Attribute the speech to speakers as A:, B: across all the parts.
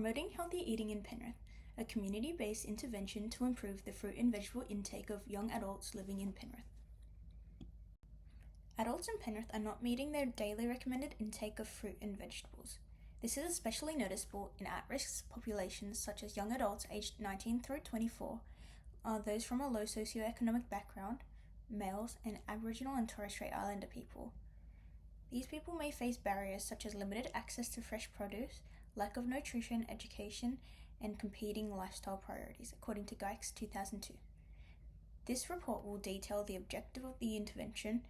A: Promoting Healthy Eating in Penrith, a community-based intervention to improve the fruit and vegetable intake of young adults living in Penrith. Adults in Penrith are not meeting their daily recommended intake of fruit and vegetables. This is especially noticeable in at-risk populations such as young adults aged 19 through 24, those from a low socioeconomic background, males, and Aboriginal and Torres Strait Islander people. These people may face barriers such as limited access to fresh produce, lack of nutrition education, and competing lifestyle priorities, according to GAIC's 2002. This report will detail the objective of the intervention,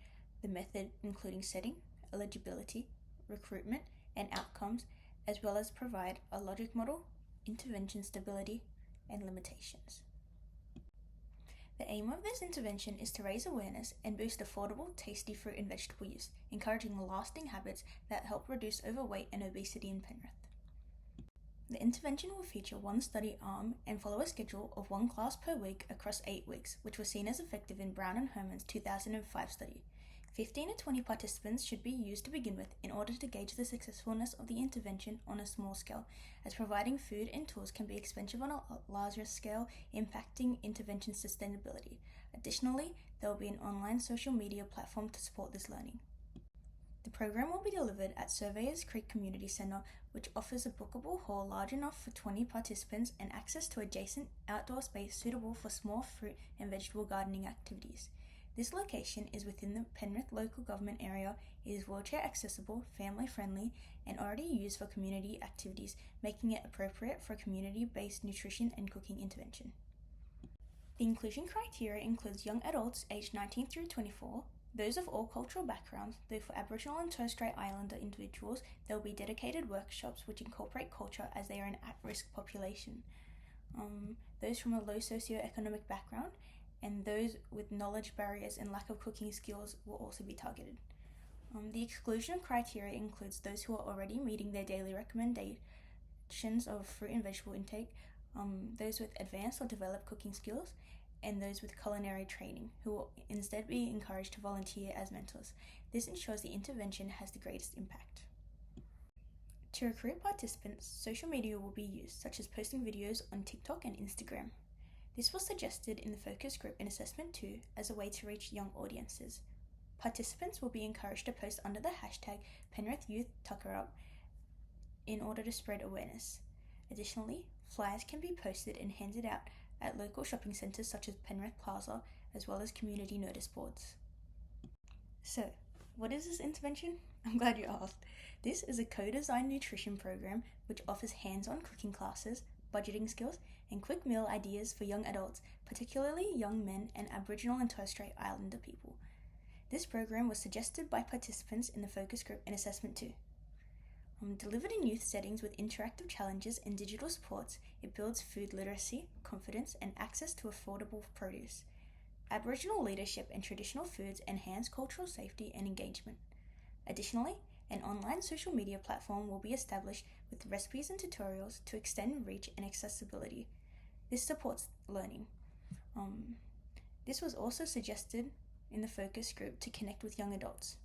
A: the method including setting, eligibility, recruitment, and outcomes, as well as provide a logic model, intervention stability, and limitations. The aim of this intervention is to raise awareness and boost affordable, tasty fruit and vegetable use, encouraging lasting habits that help reduce overweight and obesity in Penrith. The intervention will feature one study arm and follow a schedule of one class per week across 8 weeks, which was seen as effective in Brown and Herman's 2005 study. 15 to 20 participants should be used to begin with in order to gauge the successfulness of the intervention on a small scale, as providing food and tools can be expensive on a larger scale, impacting intervention sustainability. Additionally, there will be an online social media platform to support this learning. The program will be delivered at Surveyors Creek Community Centre, which offers a bookable hall large enough for 20 participants and access to adjacent outdoor space suitable for small fruit and vegetable gardening activities. This location is within the Penrith local government area, it is wheelchair accessible, family friendly, and already used for community activities, making it appropriate for community-based nutrition and cooking intervention. The inclusion criteria includes young adults aged 19 through 24, those of all cultural backgrounds, though for Aboriginal and Torres Strait Islander individuals, there will be dedicated workshops which incorporate culture as they are an at-risk population. Those from a low socioeconomic background, and those with knowledge barriers and lack of cooking skills will also be targeted. The exclusion criteria includes those who are already meeting their daily recommendations of fruit and vegetable intake, those with advanced or developed cooking skills, and those with culinary training, who will instead be encouraged to volunteer as mentors. This ensures the intervention has the greatest impact. To recruit participants, social media will be used, such as posting videos on TikTok and Instagram. This was suggested in the focus group in Assessment 2 as a way to reach young audiences. Participants will be encouraged to post under the hashtag Penrith Youth Tucker Up in order to spread awareness. Additionally, flyers can be posted and handed out at local shopping centres such as Penrith Plaza, as well as community notice boards. So, what is this intervention? I'm glad you asked. This is a co-designed nutrition program which offers hands-on cooking classes, budgeting skills, and quick meal ideas for young adults, particularly young men and Aboriginal and Torres Strait Islander people. This program was suggested by participants in the focus group in Assessment 2. Delivered in youth settings with interactive challenges and digital supports, it builds food literacy, confidence, and access to affordable produce. Aboriginal leadership and traditional foods enhance cultural safety and engagement. Additionally, an online social media platform will be established with recipes and tutorials to extend reach and accessibility. This supports learning. This was also suggested in the focus group to connect with young adults.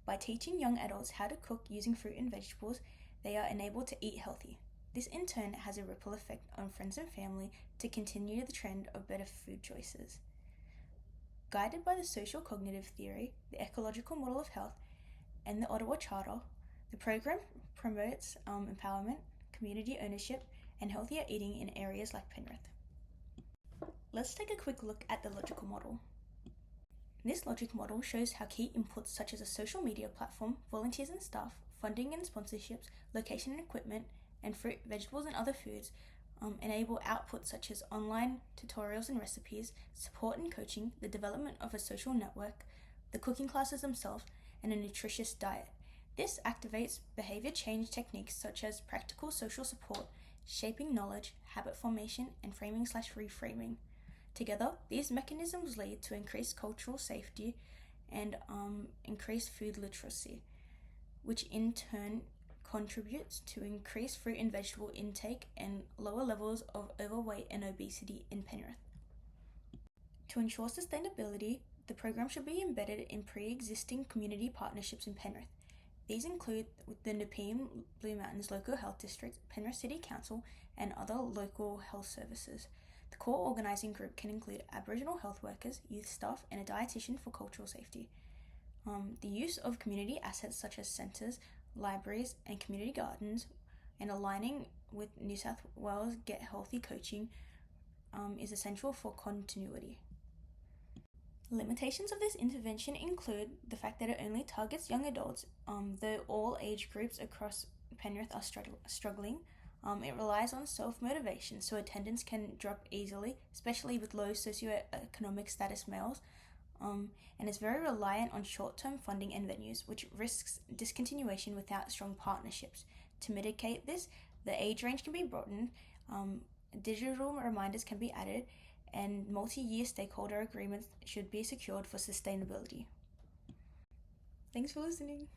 A: By teaching young adults how to cook using fruit and vegetables, they are enabled to eat healthy. This in turn has a ripple effect on friends and family to continue the trend of better food choices. Guided by the social cognitive theory, the ecological model of health, and the Ottawa Charter, the program promotes empowerment, community ownership, and healthier eating in areas like Penrith. Let's take a quick look at the logical model. This logic model shows how key inputs such as a social media platform, volunteers and staff, funding and sponsorships, location and equipment, and fruit, vegetables, and other foods enable outputs such as online tutorials and recipes, support and coaching, the development of a social network, the cooking classes themselves, and a nutritious diet. This activates behavior change techniques such as practical social support, shaping knowledge, habit formation, and framing/reframing. Together, these mechanisms lead to increased cultural safety and increased food literacy, which in turn contributes to increased fruit and vegetable intake and lower levels of overweight and obesity in Penrith. To ensure sustainability, the program should be embedded in pre-existing community partnerships in Penrith. These include the Nepean Blue Mountains Local Health District, Penrith City Council, and other local health services. The core organising group can include Aboriginal health workers, youth staff, and a dietitian for cultural safety. The use of community assets such as centres, libraries, and community gardens, and aligning with New South Wales Get Healthy coaching is essential for continuity. Limitations of this intervention include the fact that it only targets young adults, though all age groups across Penrith are struggling. It relies on self-motivation, so attendance can drop easily, especially with low socioeconomic status males, and is very reliant on short-term funding and venues, which risks discontinuation without strong partnerships. To mitigate this, the age range can be broadened, digital reminders can be added, and multi-year stakeholder agreements should be secured for sustainability. Thanks for listening.